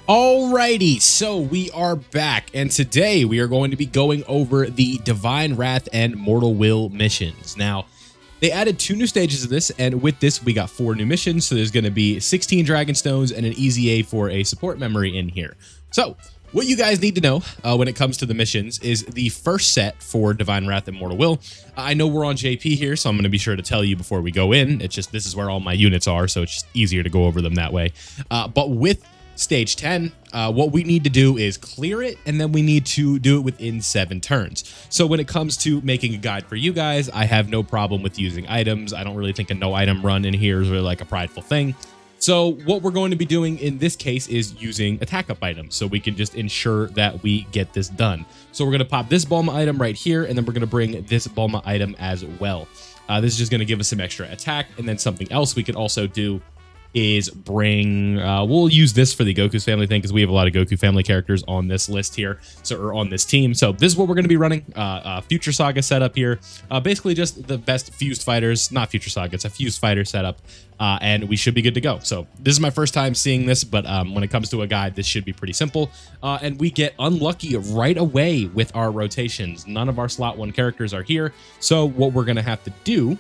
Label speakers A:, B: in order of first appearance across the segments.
A: Alrighty, so we are back, and today we are going to be going over the Divine Wrath and Mortal Will missions. Now, they added 2 new stages of this, and with this we got 4 new missions, so there's going to be 16 Dragon Stones and an easy A for a support memory in here. So, what you guys need to know when it comes to the missions is the first set for Divine Wrath and Mortal Will. I know we're on JP here, so I'm going to be sure to tell you before we go in. It's just, this is where all my units are, so it's just easier to go over them that way. But with Stage 10, what we need to do is clear it, and then we need to do it within 7 turns. So when it comes to making a guide for you guys, I have no problem with using items. I don't really think a no item run in here is really like a prideful thing. So what we're going to be doing in this case is using attack up items, so we can just ensure that we get this done. So we're going to pop this Bulma item right here, and then we're going to bring this Bulma item as well. This is just going to give us some extra attack, and then something else we could also do is bring, we'll use this for the Goku's family thing because we have a lot of Goku family characters on this list here, or on this team. So this is what we're going to be running, Future Saga setup here. Basically just the best fused fighters, not Future Saga, it's a fused fighter setup, and we should be good to go. So this is my first time seeing this, but when it comes to a guide, this should be pretty simple. And we get unlucky right away with our rotations. None of our slot 1 characters are here. So what we're going to have to do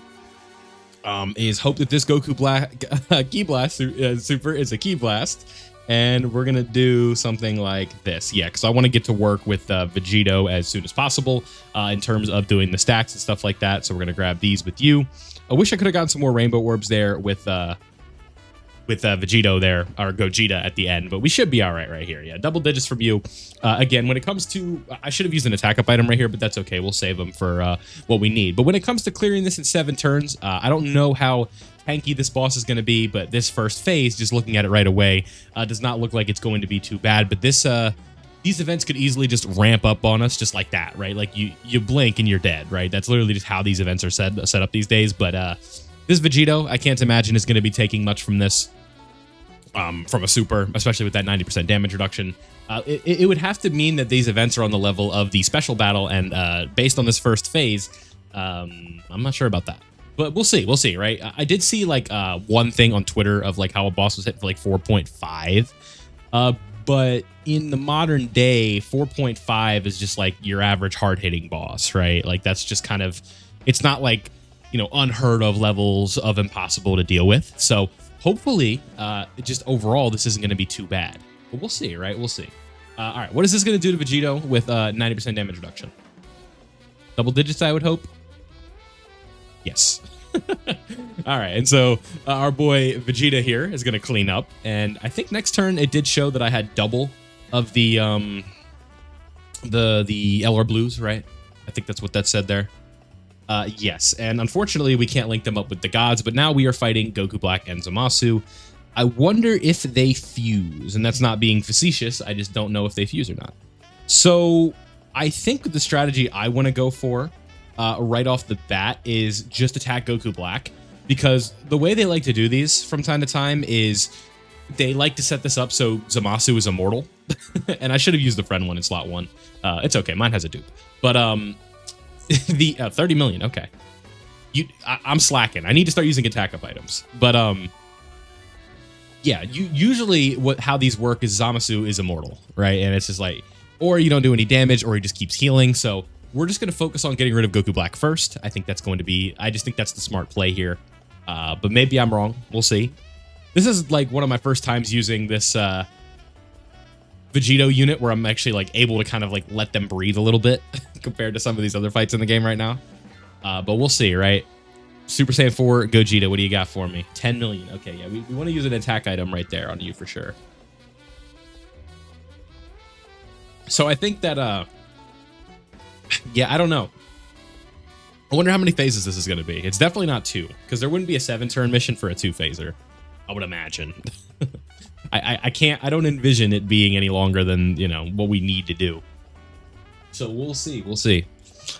A: is hope that this Goku Ki Blast Super is a Ki Blast, and we're gonna do something like this. Yeah, because I want to get to work with Vegito as soon as possible in terms of doing the stacks and stuff like that. So we're gonna grab these with you. I wish I could have gotten some more rainbow orbs there with Vegito there, or Gogeta at the end, but we should be all right here. Yeah, double digits from you. Again, when it comes to, I should have used an attack up item right here, but that's okay. We'll save them for what we need. But when it comes to clearing this in 7 turns, I don't know how tanky this boss is going to be, but this first phase, just looking at it right away, does not look like it's going to be too bad. But this, these events could easily just ramp up on us just like that, right? Like you blink and you're dead, right? That's literally just how these events are set up these days. But this Vegito, I can't imagine is going to be taking much from this. From a super, especially with that 90% damage reduction. It would have to mean that these events are on the level of the special battle, and based on this first phase, I'm not sure about that. But we'll see, right? I did see like one thing on Twitter of like how a boss was hit for like 4.5. But in the modern day, 4.5 is just like your average hard-hitting boss, right? Like that's just kind of, it's not like, you know, unheard of levels of impossible to deal with. So hopefully, just overall, this isn't going to be too bad. But we'll see, right? We'll see. All right, what is this going to do to Vegito with 90% damage reduction? Double digits, I would hope. Yes. All right, and so our boy Vegeta here is going to clean up. And I think next turn, it did show that I had double of the LR Blues, right? I think that's what that said there. Yes, and unfortunately we can't link them up with the gods, but now we are fighting Goku Black and Zamasu. I wonder if they fuse, and that's not being facetious, I just don't know if they fuse or not. So I think the strategy I want to go for right off the bat is just attack Goku Black, because the way they like to do these from time to time is they like to set this up so Zamasu is immortal. And I should have used the friend one in slot 1. It's okay, mine has a dupe. But the 30 million, okay. I'm slacking. I need to start using attack up items. But yeah, usually how these work is Zamasu is immortal, right? And it's just like, or you don't do any damage, or he just keeps healing. So we're just going to focus on getting rid of Goku Black first. I think that's going to be, I just think that's the smart play here. But maybe I'm wrong. We'll see. This is like one of my first times using this Vegito unit where I'm actually like able to kind of like let them breathe a little bit compared to some of these other fights in the game right now. But we'll see, right? Super Saiyan 4 Gogeta, what do you got for me? 10 million. Okay, yeah, we want to use an attack item right there on you for sure. So I think that, yeah, I don't know. I wonder how many phases this is going to be. It's definitely not 2, because there wouldn't be a 7-turn mission for a 2-phaser, I would imagine. I don't envision it being any longer than, you know, what we need to do. So we'll see.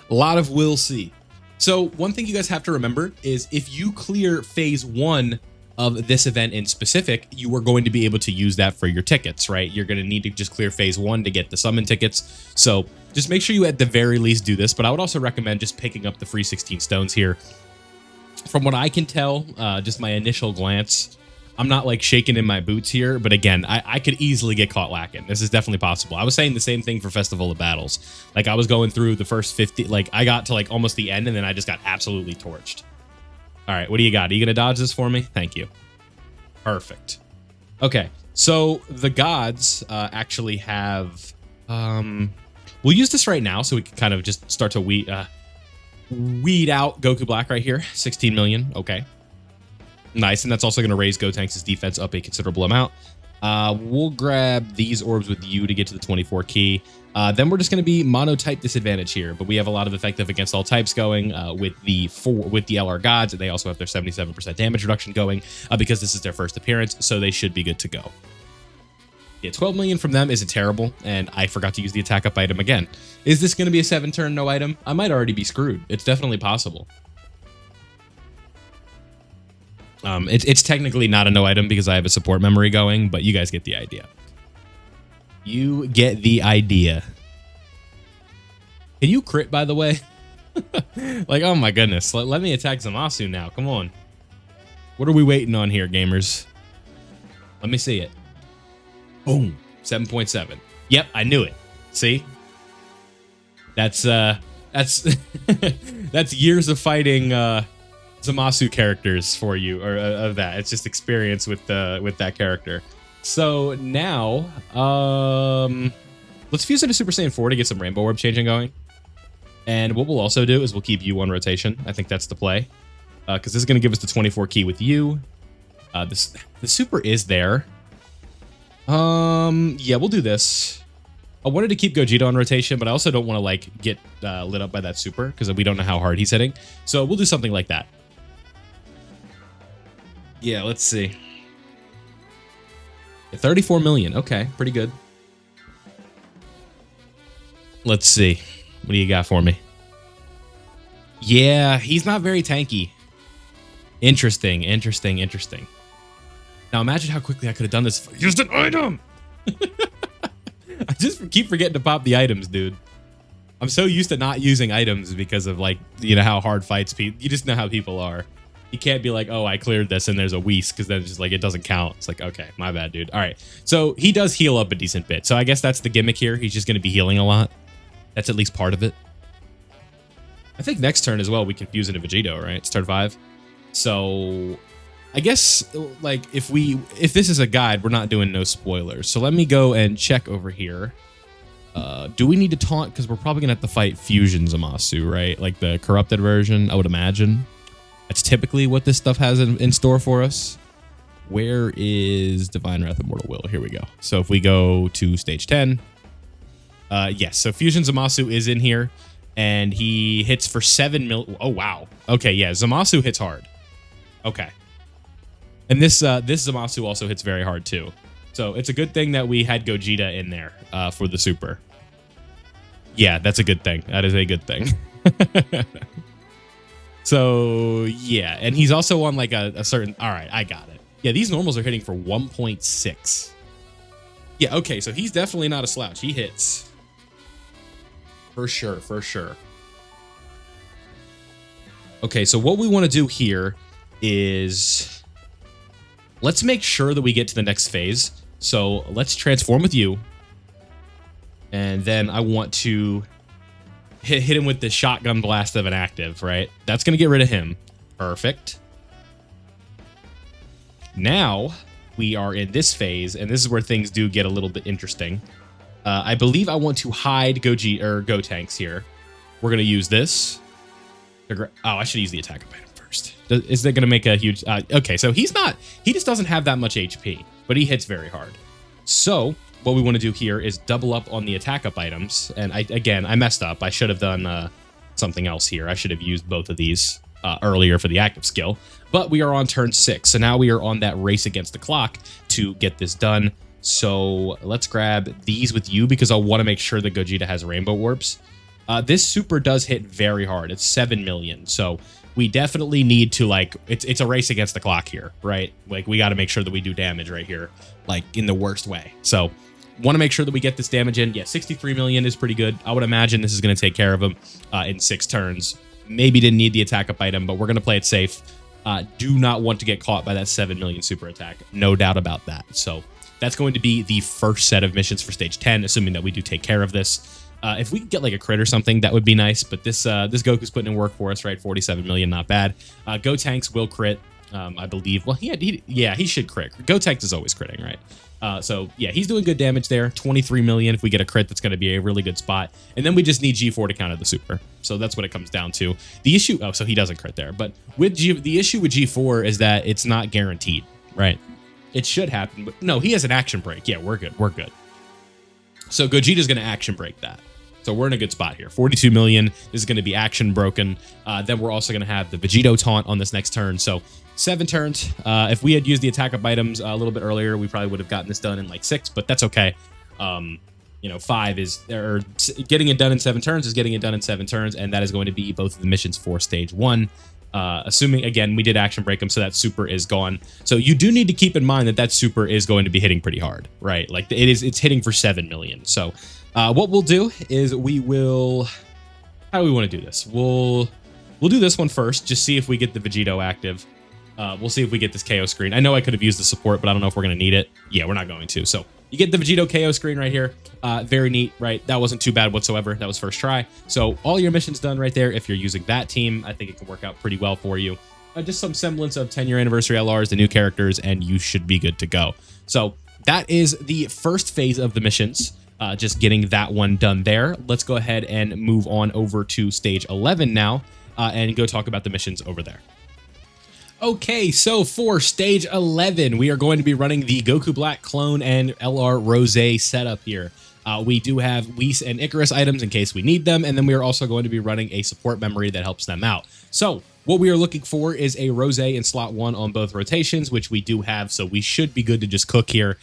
A: A lot of we'll see. So one thing you guys have to remember is if you clear phase 1 of this event in specific, you are going to be able to use that for your tickets, right? You're going to need to just clear phase 1 to get the summon tickets. So just make sure you at the very least do this, but I would also recommend just picking up the free 16 stones here. From what I can tell, just my initial glance, I'm not like shaking in my boots here, but again, I could easily get caught lacking. This is definitely possible. I was saying the same thing for Festival of Battles. Like I was going through the first 50, like I got to like almost the end and then I just got absolutely torched. All right, what do you got? Are you going to dodge this for me? Thank you. Perfect. Okay, so the gods actually have, we'll use this right now so we can kind of just start to weed out Goku Black right here. 16 million, okay. Nice, and that's also going to raise Gotenks' defense up a considerable amount. We'll grab these orbs with you to get to the 24 key. Then we're just going to be mono-type disadvantage here, but we have a lot of effective against all types going with the LR gods. They also have their 77% damage reduction going because this is their first appearance, so they should be good to go. Yeah, 12 million from them isn't terrible, and I forgot to use the attack up item again. Is this going to be a 7-turn no item? I might already be screwed. It's definitely possible. It's technically not a no item because I have a support memory going, but you guys get the idea. You get the idea. Can you crit, by the way? Like, oh my goodness. Let me attack Zamasu now. Come on. What are we waiting on here, gamers? Let me see it. Boom. 7.7. Yep, I knew it. See? That's that's years of fighting Zamasu characters for you, or of that. It's just experience with that character. So now, let's fuse into Super Saiyan 4 to get some Rainbow Orb changing going. And what we'll also do is we'll keep you on rotation. I think that's the play, because this is going to give us the 24 key with you. The Super is there. Yeah, we'll do this. I wanted to keep Gogeta on rotation, but I also don't want to like get lit up by that Super because we don't know how hard he's hitting. So we'll do something like that. Yeah, let's see. 34 million. Okay, pretty good. Let's see. What do you got for me? Yeah, he's not very tanky. Interesting, interesting, interesting. Now imagine how quickly I could have done this if I used an item. I just keep forgetting to pop the items, dude. I'm so used to not using items because of like, you know, how hard fights people. You just know how people are. You can't be like, oh, I cleared this and there's a Whis, because then it's just like, it doesn't count. It's like, okay, my bad, dude. All right. So he does heal up a decent bit. So I guess that's the gimmick here. He's just going to be healing a lot. That's at least part of it. I think next turn as well, we can fuse into Vegito, right? It's turn 5. So I guess like if this is a guide, we're not doing no spoilers. So let me go and check over here. Do we need to taunt? Because we're probably going to have to fight Fusion Zamasu, right? Like the corrupted version, I would imagine. That's typically what this stuff has in store for us. Where is Divine Wrath of Mortal Will? Here we go. So if we go to stage 10, yes. So Fusion Zamasu is in here, and he hits for 7 mil. Oh wow. Okay, yeah. Zamasu hits hard. Okay. And this Zamasu also hits very hard too. So it's a good thing that we had Gogeta in there for the Super. Yeah, that's a good thing. That is a good thing. So yeah, and he's also on like a certain. All right, I got it. Yeah, these normals are hitting for 1.6. Yeah, okay, so he's definitely not a slouch. He hits for sure, for sure. Okay, so what we want to do here is let's make sure that we get to the next phase. So let's transform with you, and then I want to hit him with the shotgun blast of an active, right? That's going to get rid of him. Perfect. Now we are in this phase, and this is where things do get a little bit interesting. I believe I want to hide Gotenks here. We're going to use this. Oh, I should use the attack up item first. Is that going to make a huge... okay, so he just doesn't have that much HP, but he hits very hard. So what we want to do here is double up on the attack up items. And again, I messed up. I should have done something else here. I should have used both of these earlier for the active skill. But we are on turn 6. So now we are on that race against the clock to get this done. So let's grab these with you because I want to make sure that Gogeta has rainbow orbs. This super does hit very hard. It's 7 million. So we definitely need to, like, it's a race against the clock here, right? Like, we got to make sure that we do damage right here, like, in the worst way. So want to make sure that we get this damage in. Yeah, 63 million is pretty good. I would imagine this is going to take care of him in 6 turns. Maybe didn't need the attack up item, but we're going to play it safe. do not want to get caught by that 7 million super attack. No doubt about that. So that's going to be the first set of missions for stage 10, assuming that we do take care of this. If we could get like a crit or something, that would be nice. But this Goku's putting in work for us, right? 47 million, not bad. Go Tanks will crit, I believe. Well, he should crit. Go Tanks is always critting, right? So yeah, he's doing good damage there. 23 million. If we get a crit, that's going to be a really good spot. And then we just need G4 to counter the super. So that's what it comes down to. The issue, so he doesn't crit there. But with the issue with G4 is that it's not guaranteed, right? It should happen, but no, he has an action break. Yeah, we're good. We're good. So Gogeta's going to action break that. So we're in a good spot here. 42 million. This is going to be action broken. Then we're also going to have the Vegito taunt on this next turn. So 7 turns. If we had used the attack up items a little bit earlier, we probably would have gotten this done in like 6, but that's okay. 5 is, or getting it done in 7 turns is getting it done in 7 turns, and that is going to be both of the missions for stage 1. Assuming, again, we did action break them, so that super is gone. So you do need to keep in mind that that super is going to be hitting pretty hard, right? Like it's hitting for 7 million. So what we'll do is we will, how do we want to do this? We'll do this one first, just see if we get the Vegito active. We'll see if we get this KO screen. I know I could have used the support, but I don't know if we're going to need it. Yeah, we're not going to. So you get the Vegito KO screen right here. Very neat, right? That wasn't too bad whatsoever. That was first try. So all your missions done right there. If you're using that team, I think it can work out pretty well for you. Just some semblance of 10-year anniversary LRs, the new characters, and you should be good to go. So that is the first phase of the missions. Just getting that one done there. Let's go ahead and move on over to stage 11 now and go talk about the missions over there. Okay, so for stage 11, we are going to be running the Goku Black clone and LR Rose setup here. We do have Whis and Icarus items in case we need them, and then we are also going to be running a support memory that helps them out. So what we are looking for is a Rose in slot 1 on both rotations, which we do have, so we should be good to just cook here.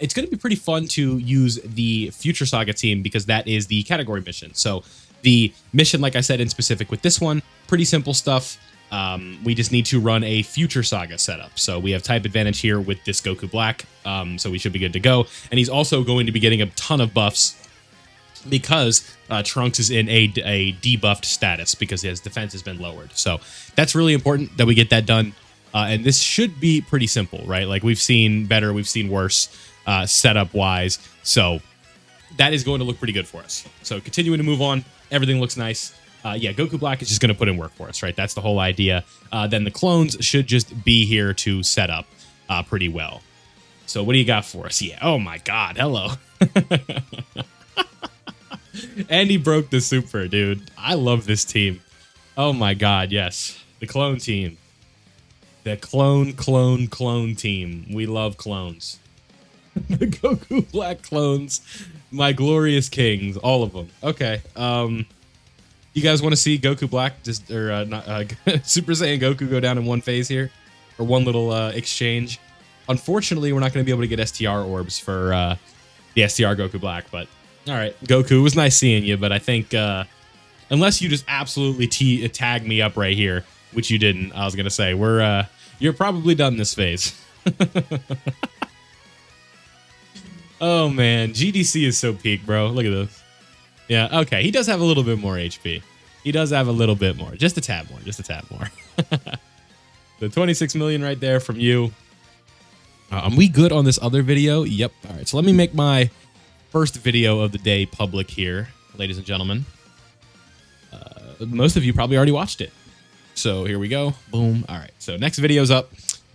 A: It's going to be pretty fun to use the Future Saga team because that is the category mission. So the mission, like I said, in specific with this one, pretty simple stuff. We just need to run a Future Saga setup. So we have type advantage here with this Goku Black, so we should be good to go. And he's also going to be getting a ton of buffs because Trunks is in a debuffed status because his defense has been lowered. So that's really important that we get that done. And this should be pretty simple, right? Like we've seen better, we've seen worse setup wise. So that is going to look pretty good for us. So continuing to move on, everything looks nice. Yeah, Goku Black is just going to put in work for us, right? That's the whole idea. Then the clones should just be here to set up pretty well. So what do you got for us? Yeah, oh my God, hello. And he broke the super, dude. I love this team. Oh my God, yes. The clone team. The clone team. We love clones. The Goku Black clones. My glorious kings. All of them. Okay. You guys want to see Goku Black just or not Super Saiyan Goku go down in one phase here, or one little exchange? Unfortunately, we're not going to be able to get STR orbs for the STR Goku Black. But all right, Goku, it was nice seeing you. But I think unless you just absolutely tag me up right here, which you didn't, I was going to say you're probably done this phase. Oh man, GDC is so peak, bro. Look at this. Yeah, okay. He does have a little bit more HP. He does have a little bit more. Just a tad more. Just a tad more. The 26 million right there from you. Are we good on this other video? Yep. All right. So let me make my first video of the day public here, ladies and gentlemen. Most of you probably already watched it. So here we go. Boom. All right. So next video's up.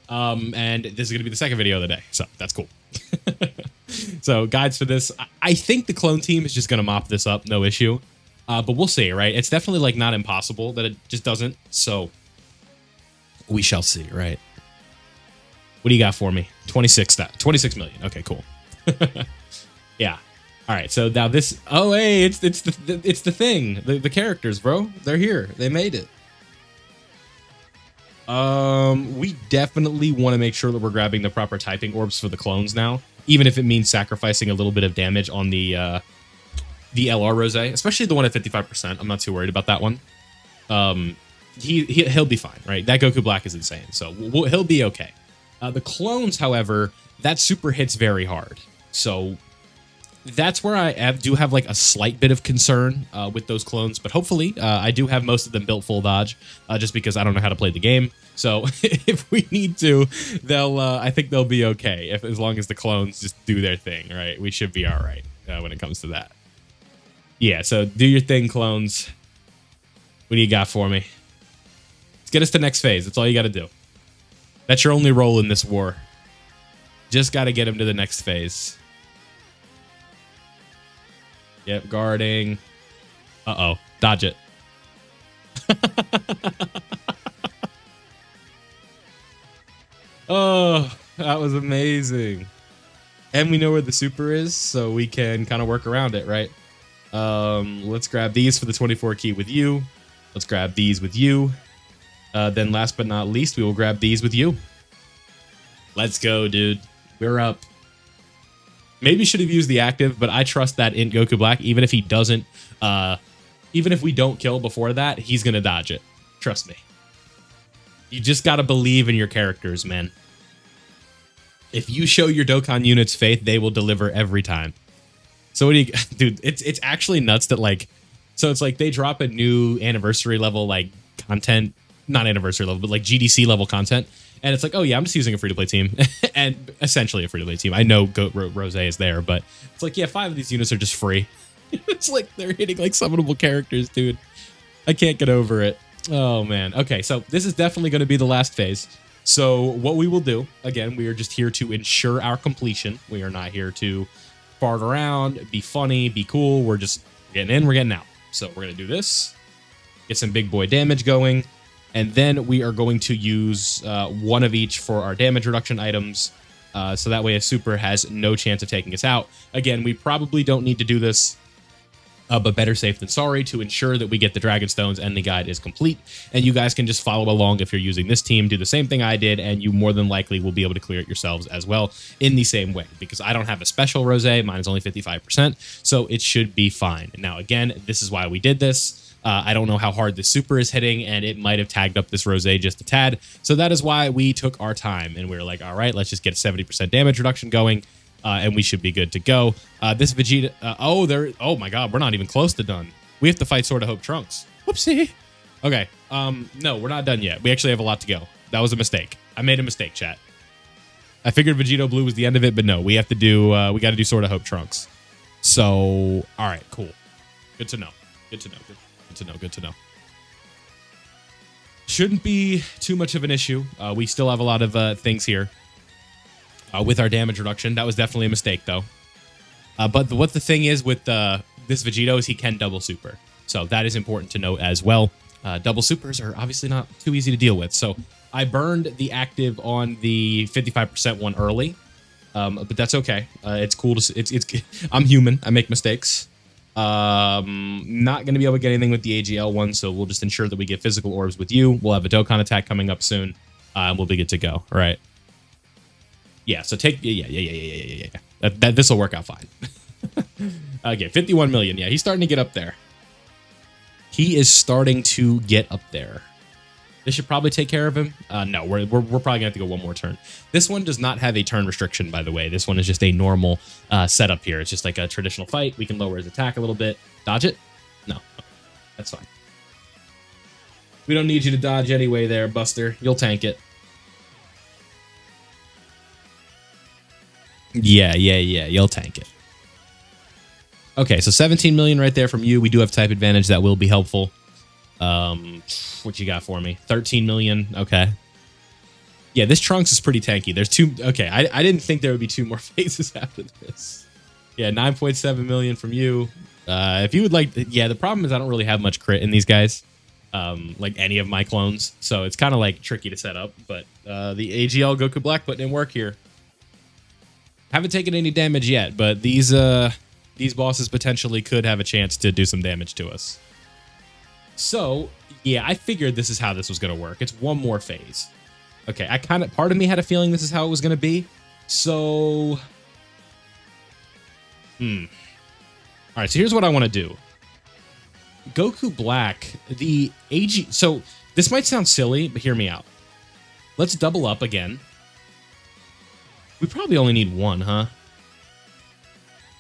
A: And this is going to be the second video of the day. So that's cool. So guides for this. I think the clone team is just going to mop this up. No issue. But we'll see, right? It's definitely like not impossible that it just doesn't. So we shall see, right? What do you got for me? 26 million. Okay, cool. Yeah. All right. So now this. Oh, hey, it's the thing. The characters, bro. They're here. They made it. We definitely want to make sure that we're grabbing the proper typing orbs for the clones now, even if it means sacrificing a little bit of damage on the LR Rose, especially the one at 55%. I'm not too worried about that one. He'll be fine, right? That Goku Black is insane, so he'll be okay. The clones, however, that super hits very hard. So that's where I do have like a slight bit of concern with those clones, but hopefully I do have most of them built full dodge, just because I don't know how to play the game. So if we need to, they'll I think they'll be okay as long as the clones just do their thing, right? We should be all right when it comes to that. Yeah, so do your thing, clones. What do you got for me? Let's get us to next phase. That's all you got to do. That's your only role in this war. Just got to get him to the next phase. Yep, guarding. Uh-oh. Dodge it. Oh, that was amazing. And we know where the super is, so we can kind of work around it, right? Let's grab these for the 24 key with you. Let's grab these with you. Then last but not least, we will grab these with you. Let's go, dude. We're up. Maybe should have used the active, but I trust that in Goku Black, even if he doesn't, even if we don't kill before that, he's going to dodge it. Trust me. You just got to believe in your characters, man. If you show your Dokkan units faith, they will deliver every time. So what do you, dude, it's actually nuts that like, so it's like they drop a new anniversary level, like content, not anniversary level, but like GDC level content. And it's like, oh yeah, I'm just using a free-to-play team, and essentially a free-to-play team. I know Goat Rose is there, but it's like, yeah, 5 of these units are just free. It's like they're hitting like summonable characters, dude. I can't get over it. Oh man. Okay, so this is definitely going to be the last phase. So what we will do, again, we are just here to ensure our completion. We are not here to fart around, be funny, be cool. We're just getting in, we're getting out. So we're going to do this, get some big boy damage going. And then we are going to use one of each for our damage reduction items. So that way a super has no chance of taking us out. Again, we probably don't need to do this, but better safe than sorry to ensure that we get the Dragon Stones and the guide is complete. And you guys can just follow along if you're using this team. Do the same thing I did, and you more than likely will be able to clear it yourselves as well in the same way. Because I don't have a special Rose. Mine is only 55%, so it should be fine. Now, again, this is why we did this. I don't know how hard the super is hitting, and it might have tagged up this Rose just a tad. So that is why we took our time, and we were like, all right, let's just get a 70% damage reduction going, and we should be good to go. This Vegeta... oh my god, we're not even close to done. We have to fight Sword of Hope Trunks. Whoopsie. Okay, no, we're not done yet. We actually have a lot to go. That was a mistake. I made a mistake, chat. I figured Vegito Blue was the end of it, but no, we have to do... we got to do Sword of Hope Trunks. So, all right, cool. Good to know. Good to know. Good to know. Shouldn't be too much of an issue. We still have a lot of things here with our damage reduction. That was definitely a mistake, though. But what the thing is with this Vegito is he can double super. So that is important to note as well. Double supers are obviously not too easy to deal with. So I burned the active on the 55% one early, but that's okay. It's cool to... I'm human. I make mistakes. Not going to be able to get anything with the AGL one, so we'll just ensure that we get physical orbs with you. We'll have a Dokkan attack coming up soon, and we'll be good to go. All right. Yeah, so take... Yeah. This will work out fine. Okay, 51 million. Yeah, he's starting to get up there. He is starting to get up there. This should probably take care of him. No, we're probably going to have to go one more turn. This one does not have a turn restriction, by the way. This one is just a normal setup here. It's just like a traditional fight. We can lower his attack a little bit. Dodge it? No. Okay. That's fine. We don't need you to dodge anyway there, Buster. You'll tank it. Yeah. You'll tank it. Okay, so 17 million right there from you. We do have type advantage. That will be helpful. What you got for me? 13 million. Okay. Yeah, this Trunks is pretty tanky. There's two. Okay, I didn't think there would be 2 more phases after this. Yeah, 9.7 million from you. If you would like, yeah, the problem is I don't really have much crit in these guys, like any of my clones. So it's kind of like tricky to set up. But the AGL Goku Black putting in work here. Haven't taken any damage yet, but these bosses potentially could have a chance to do some damage to us. So, yeah, I figured this is how this was going to work. It's one more phase. Okay, part of me had a feeling this is how it was going to be. So, all right, so here's what I want to do. Goku Black, the AG... So, this might sound silly, but hear me out. Let's double up again. We probably only need one, huh?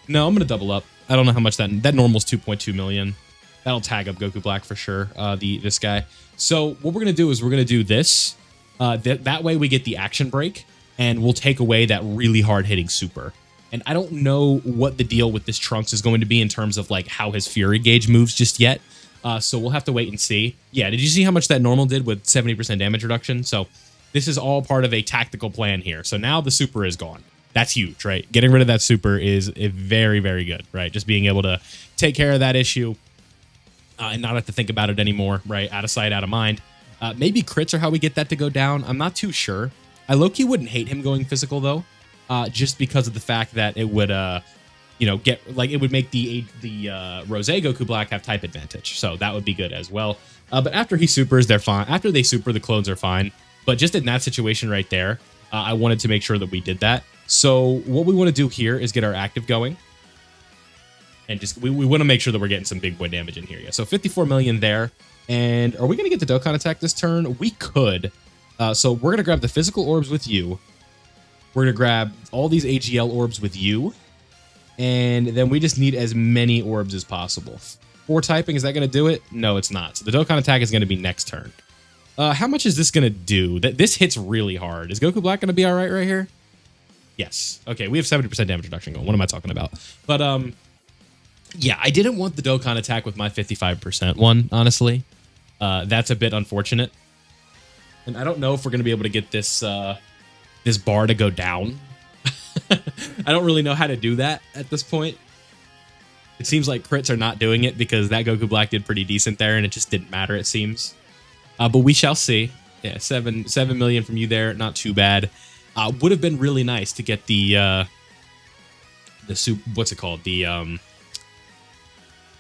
A: No, I'm gonna double up. I don't know how much that normal's 2.2 million. That'll tag up Goku Black for sure. This guy. So what we're gonna do is we're gonna do this. That way we get the action break, and we'll take away that really hard hitting super. And I don't know what the deal with this Trunks is going to be in terms of like how his Fury gauge moves just yet. So we'll have to wait and see. Yeah, did you see how much that normal did with 70% damage reduction? So this is all part of a tactical plan here. So now the super is gone. That's huge, right? Getting rid of that super is very, very good, right? Just being able to take care of that issue and not have to think about it anymore, right? Out of sight, out of mind. Maybe crits are how we get that to go down. I'm not too sure. I low-key wouldn't hate him going physical, though, just because of the fact that it would, it would make the Rose Goku Black have type advantage. So that would be good as well. But after he supers, they're fine. After they super, the clones are fine. But just in that situation right there, I wanted to make sure that we did that. So what we want to do here is get our active going. And just we want to make sure that we're getting some big boy damage in here. Yeah. So 54 million there. And are we going to get the Dokkan attack this turn? We could. So we're going to grab the physical orbs with you. We're going to grab all these AGL orbs with you. And then we just need as many orbs as possible. 4 typing, is that going to do it? No, it's not. So the Dokkan attack is going to be next turn. How much is this going to do? This hits really hard. Is Goku Black going to be all right here? Yes. Okay, we have 70% damage reduction going. What am I talking about? But, yeah, I didn't want the Dokkan attack with my 55% one, honestly. That's a bit unfortunate. And I don't know if we're going to be able to get this this bar to go down. I don't really know how to do that at this point. It seems like crits are not doing it because that Goku Black did pretty decent there, and it just didn't matter, it seems. But we shall see. Yeah, 7 million from you there, not too bad. Would have been really nice to get the what's it called? The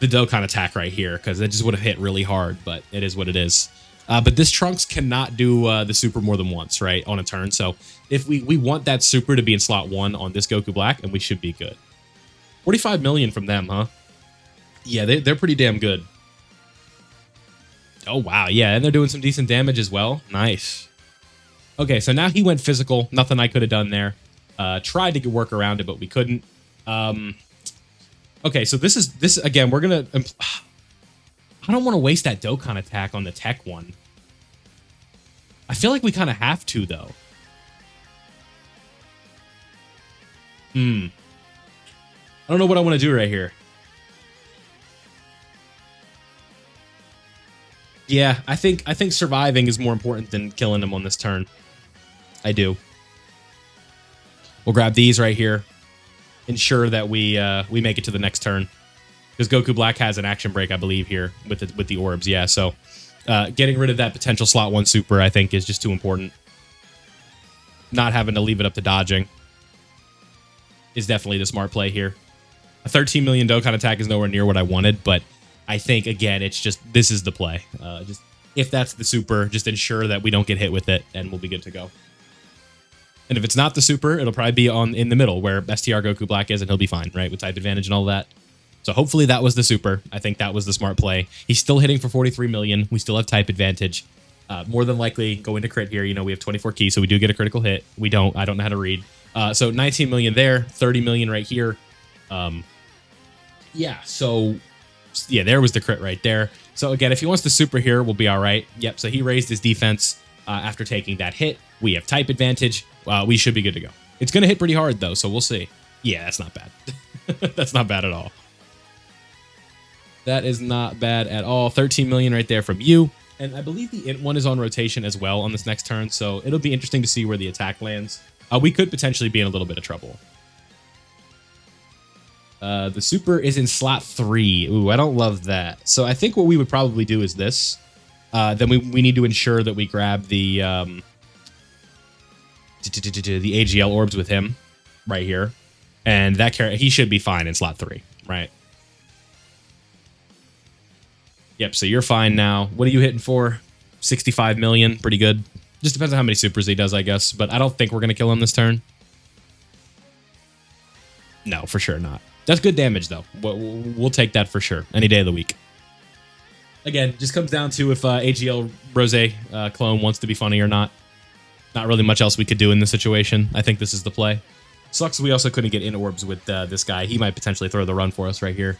A: Dokkan attack right here, because it just would have hit really hard, but it is what it is. But this Trunks cannot do the super more than once, right, on a turn. So if we want that super to be in slot 1 on this Goku Black, and we should be good. 45 million from them, huh? Yeah, they're pretty damn good. Oh, wow. Yeah, and they're doing some decent damage as well. Nice. Okay, so now he went physical. Nothing I could have done there. Tried to work around it, but we couldn't. Okay, so this again, we're going to... I don't want to waste that Dokkan attack on the tech one. I feel like we kind of have to, though. I don't know what I want to do right here. Yeah, I think surviving is more important than killing him on this turn. I do. We'll grab these right here. Ensure that we make it to the next turn. Because Goku Black has an action break, I believe, here with the orbs. Yeah, so getting rid of that potential slot 1 super, I think, is just too important. Not having to leave it up to dodging is definitely the smart play here. A 13 million Dokkan attack is nowhere near what I wanted, but I think, again, it's just, this is the play. Just if that's the super, just ensure that we don't get hit with it, and we'll be good to go. And if it's not the super, it'll probably be in the middle, where STR Goku Black is, and he'll be fine, right, with type advantage and all that. So hopefully that was the super. I think that was the smart play. He's still hitting for 43 million. We still have type advantage. More than likely go into crit here. You know, we have 24 keys, so we do get a critical hit. We don't. I don't know how to read. So 19 million there, 30 million right here. Yeah, so... Yeah, there was the crit right there. So again, if he wants the super here, we'll be all right. Yep, so he raised his defense after taking that hit. We have type advantage. We should be good to go. It's going to hit pretty hard, though, so we'll see. Yeah, that's not bad. That's not bad at all. That is not bad at all. 13 million right there from you. And I believe the int one is on rotation as well on this next turn, so it'll be interesting to see where the attack lands. We could potentially be in a little bit of trouble. The super is in slot 3. Ooh, I don't love that. So I think what we would probably do is this. Then we need to ensure that we grab the AGL orbs with him right here. And that he should be fine in slot 3, right? Yep, so you're fine now. What are you hitting for? 65 million, pretty good. Just depends on how many supers he does, I guess. But I don't think we're going to kill him this turn. No, for sure not. That's good damage, though. We'll take that for sure, any day of the week. Again, just comes down to if AGL Rose clone wants to be funny or not. Not really much else we could do in this situation. I think this is the play. Sucks we also couldn't get in orbs with this guy. He might potentially throw the run for us right here.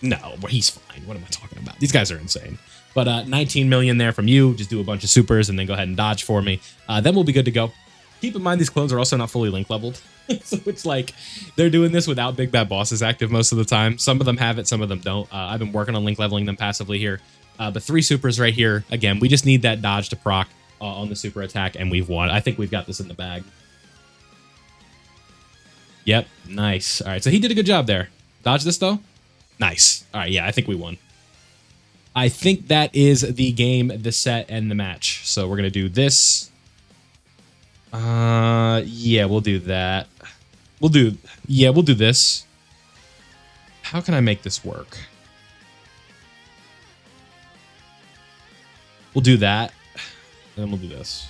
A: No, but he's fine. What am I talking about? These guys are insane. But 19 million there from you. Just do a bunch of supers and then go ahead and dodge for me. Then we'll be good to go. Keep in mind, these clones are also not fully link leveled. So it's like they're doing this without Big Bad Bosses active most of the time. Some of them have it, some of them don't. I've been working on link leveling them passively here. But 3 supers right here. Again, we just need that dodge to proc on the super attack, and we've won. I think we've got this in the bag. Yep, nice. All right, so he did a good job there. Dodge this, though. Nice. All right, yeah, I think we won. I think that is the game, the set, and the match. So we're going to do this. Yeah, we'll do that. We'll do this. How can I make this work? We'll do that. And then we'll do this.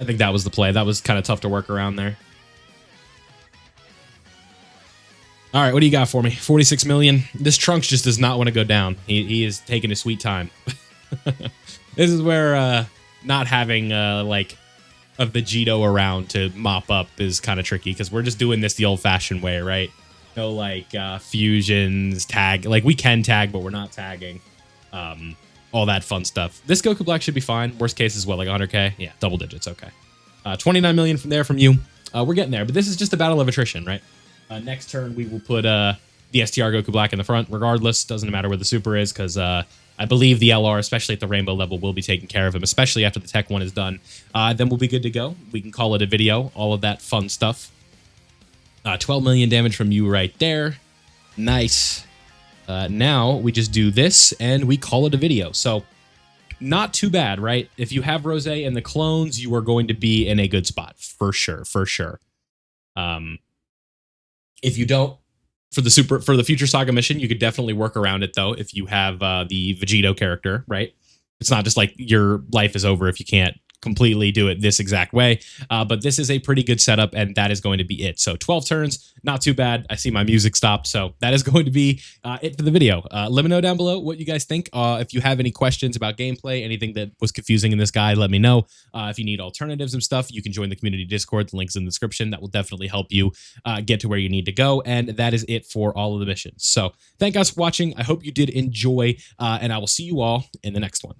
A: I think that was the play. That was kind of tough to work around there. All right, what do you got for me? 46 million. This Trunks just does not want to go down. He is taking his sweet time. This is where not having like a Vegito around to mop up is kind of tricky because we're just doing this the old-fashioned way, right? No like fusions, tag. Like we can tag, but we're not tagging. All that fun stuff. This Goku Black should be fine. Worst case is what, like 100K? Yeah, double digits. Okay. 29 million from you. We're getting there, but this is just a battle of attrition, right? Next turn, we will put the STR Goku Black in the front regardless. Doesn't matter where the super is because I believe the LR, especially at the rainbow level, will be taking care of him, especially after the Tech 1 is done. Then we'll be good to go. We can call it a video, all of that fun stuff. 12 million damage from you right there. Nice. Now we just do this and we call it a video. So not too bad, right? If you have Rose and the clones, you are going to be in a good spot for sure, for sure. If you don't, for the future saga mission, you could definitely work around it though. If you have the Vegito character, right? It's not just like your life is over if you can't completely do it this exact way. But this is a pretty good setup, and that is going to be it. So 12 turns, not too bad. I see my music stopped, so that is going to be it for the video. Let me know down below what you guys think. If you have any questions about gameplay, anything that was confusing in this guide, let me know. If you need alternatives and stuff, you can join the community Discord. The link's in the description. That will definitely help you get to where you need to go. And that is it for all of the missions. So thank you guys for watching. I hope you did enjoy, and I will see you all in the next one.